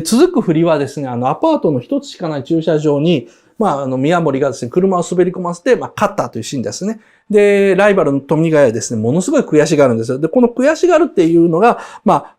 続く振りはですね、アパートの一つしかない駐車場に、宮森がですね、車を滑り込ませて、勝ったというシーンですね。で、ライバルの富ヶ谷はですね、ものすごい悔しがるんですよ。で、この悔しがるっていうのが、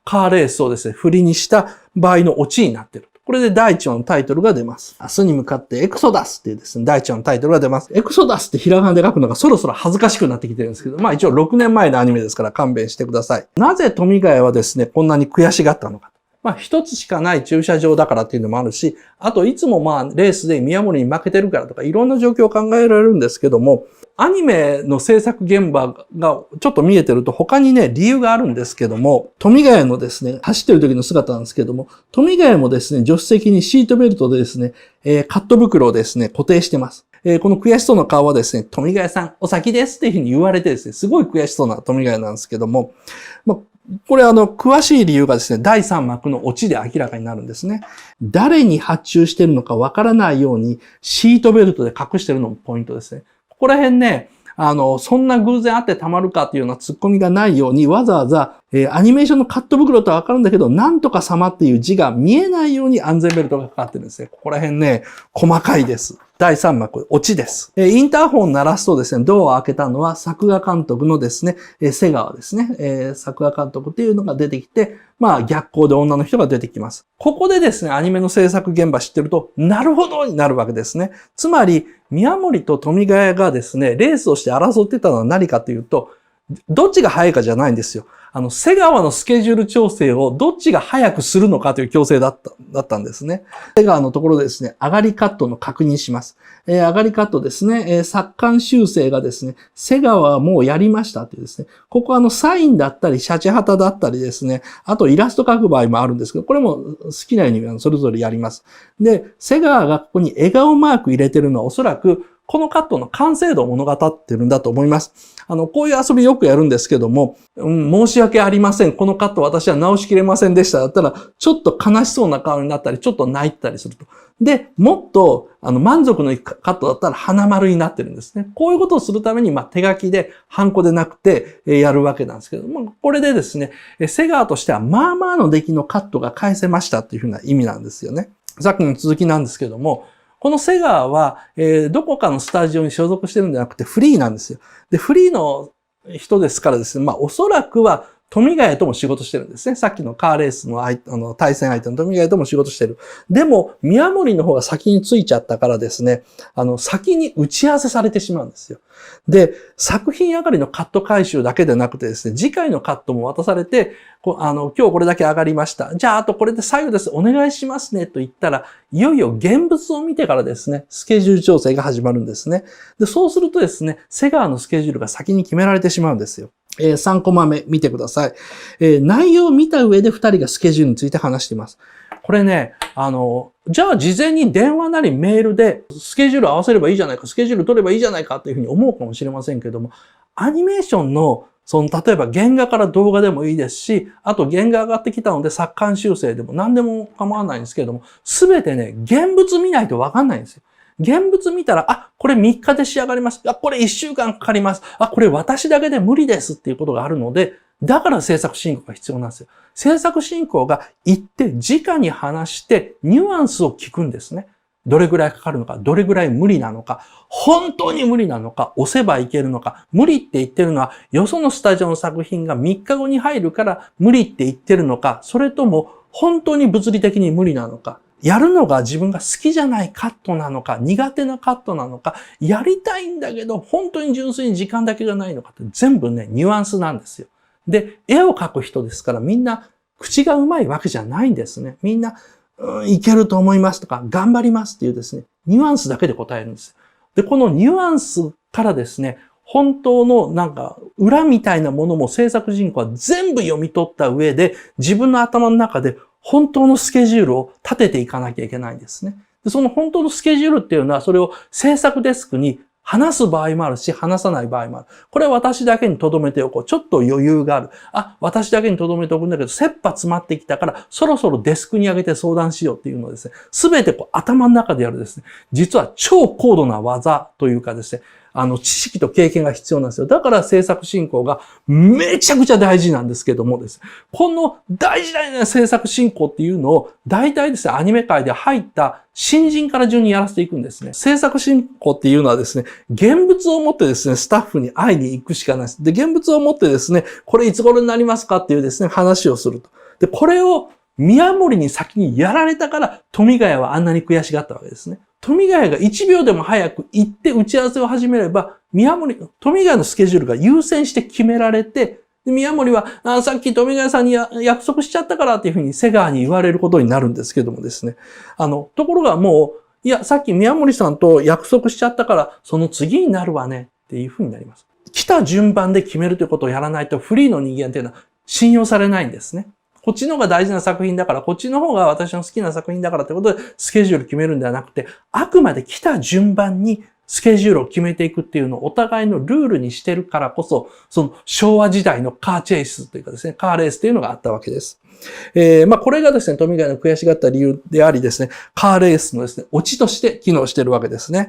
カーレースをですね、振りにした場合のオチになっている。これで第1話のタイトルが出ます。明日に向かってエクソダスっていうですね、第1話のタイトルが出ます。エクソダスってひらがなで書くのがそろそろ恥ずかしくなってきてるんですけど、一応6年前のアニメですから勘弁してください。なぜ富ヶ谷はですね、こんなに悔しがったのか。一つしかない駐車場だからっていうのもあるし、あといつもレースで宮森に負けてるからとかいろんな状況を考えられるんですけども、アニメの制作現場がちょっと見えてると他にね、理由があるんですけども、富ヶ谷のですね、走ってる時の姿なんですけども、富ヶ谷もですね、助手席にシートベルトでですね、カット袋をですね、固定してます。この悔しそうな顔はですね、富ヶ谷さん、お先ですっていうふうに言われてですね、すごい悔しそうな富ヶ谷なんですけども、これ詳しい理由がですね、第3幕のオチで明らかになるんですね。誰に発注してるのかわからないようにシートベルトで隠してるのもポイントですね。ここら辺ね、そんな偶然あってたまるかっていうような突っ込みがないようにわざわざ、アニメーションのカット袋とはわかるんだけど、なんとか様っていう字が見えないように安全ベルトがかかってるんですね。ここら辺ね、細かいです。第3幕、オチです。インターホン鳴らすとですね、ドアを開けたのは作画監督のですね、瀬川ですね。作画監督っていうのが出てきて、逆光で女の人が出てきます。ここでですね、アニメの制作現場知ってると、なるほどになるわけですね。つまり、宮森と富ヶ谷がですね、レースをして争ってたのは何かというと、どっちが早いかじゃないんですよ。瀬川のスケジュール調整をどっちが早くするのかという強制だったんですね。瀬川のところでですね、上がりカットの確認します。上がりカットですね、作間修正がですね、瀬川はもうやりましたっていうですね、ここサインだったり、シャチハタだったりですね、あとイラスト描く場合もあるんですけど、これも好きなようにそれぞれやります。で、瀬川がここに笑顔マーク入れてるのはおそらく、このカットの完成度を物語ってるんだと思います。こういう遊びよくやるんですけども、申し訳ありません。このカット私は直しきれませんでした。だったら、ちょっと悲しそうな顔になったり、ちょっと泣いたりすると。で、もっと、満足のいくカットだったら花丸になってるんですね。こういうことをするために、手書きで、ハンコでなくて、やるわけなんですけども、これでですね、瀬川としては、まあまあの出来のカットが返せましたっていうふうな意味なんですよね。さっきの続きなんですけども、この瀬川は、どこかのスタジオに所属してるんじゃなくてフリーなんですよ。で、フリーの人ですからですね、おそらくは富ヶ谷とも仕事してるんですね。さっきのカーレースの対戦相手の富ヶ谷とも仕事してる。でも、宮森の方が先についちゃったからですね、先に打ち合わせされてしまうんですよ。で、作品上がりのカット回収だけでなくてですね、次回のカットも渡されて、今日これだけ上がりました。じゃあ、あとこれで最後です。お願いしますね。と言ったら、いよいよ現物を見てからですね、スケジュール調整が始まるんですね。で、そうするとですね、瀬川のスケジュールが先に決められてしまうんですよ。3コマ目見てください。内容を見た上で2人がスケジュールについて話しています。これね、じゃあ事前に電話なりメールでスケジュール合わせればいいじゃないか、スケジュール取ればいいじゃないかっていうふうに思うかもしれませんけども、アニメーションの例えば原画から動画でもいいですし、あと原画上がってきたので作間修正でも何でも構わないんですけれども、すべてね、現物見ないとわかんないんですよ。現物見たら、これ3日で仕上がります。これ1週間かかります。これ私だけで無理ですっていうことがあるので、だから制作進行が必要なんですよ。制作進行が行って直に話してニュアンスを聞くんですね。どれぐらいかかるのか、どれぐらい無理なのか、本当に無理なのか、押せばいけるのか、無理って言ってるのは、よそのスタジオの作品が3日後に入るから無理って言ってるのか、それとも本当に物理的に無理なのか、やるのが自分が好きじゃないカットなのか、苦手なカットなのか、やりたいんだけど、本当に純粋に時間だけがないのかって全部ね、ニュアンスなんですよ。で、絵を描く人ですからみんな口が上手いわけじゃないんですね。みんな、いけると思いますとか、頑張りますっていうですね、ニュアンスだけで答えるんです。で、このニュアンスからですね、本当の裏みたいなものも制作人口は全部読み取った上で、自分の頭の中で本当のスケジュールを立てていかなきゃいけないんですね。で、その本当のスケジュールっていうのは、それを制作デスクに話す場合もあるし、話さない場合もある。これは私だけに留めておこう。ちょっと余裕がある。私だけに留めておくんだけど、切羽詰まってきたから、そろそろデスクに上げて相談しようっていうのをですね、すべて頭の中でやるですね、実は超高度な技というかですね、知識と経験が必要なんですよ。だから制作進行がめちゃくちゃ大事なんですけどもですね、この大事な制作進行っていうのを大体ですね、アニメ界で入った新人から順にやらせていくんですね。制作進行っていうのはですね、現物を持ってですね、スタッフに会いに行くしかないです。で、現物を持ってですね、これいつ頃になりますかっていうですね、話をすると。で、これを宮森に先にやられたから富ヶ谷はあんなに悔しがったわけですね。富ヶ谷が1秒でも早く行って打ち合わせを始めれば、富ヶ谷のスケジュールが優先して決められて、で宮森はさっき富ヶ谷さんに約束しちゃったからっていうふうに瀬川に言われることになるんですけどもですね。ところがもう、いや、さっき宮森さんと約束しちゃったから、その次になるわねっていうふうになります。来た順番で決めるということをやらないとフリーの人間っていうのは信用されないんですね。こっちの方が大事な作品だから、こっちの方が私の好きな作品だからってことでスケジュール決めるんではなくて、あくまで来た順番にスケジュールを決めていくっていうのをお互いのルールにしてるからこそ、その昭和時代のカーチェイスというかですね、カーレースっていうのがあったわけです。これがですね、富ヶ谷の悔しがった理由でありですね、カーレースのですね、オチとして機能しているわけですね。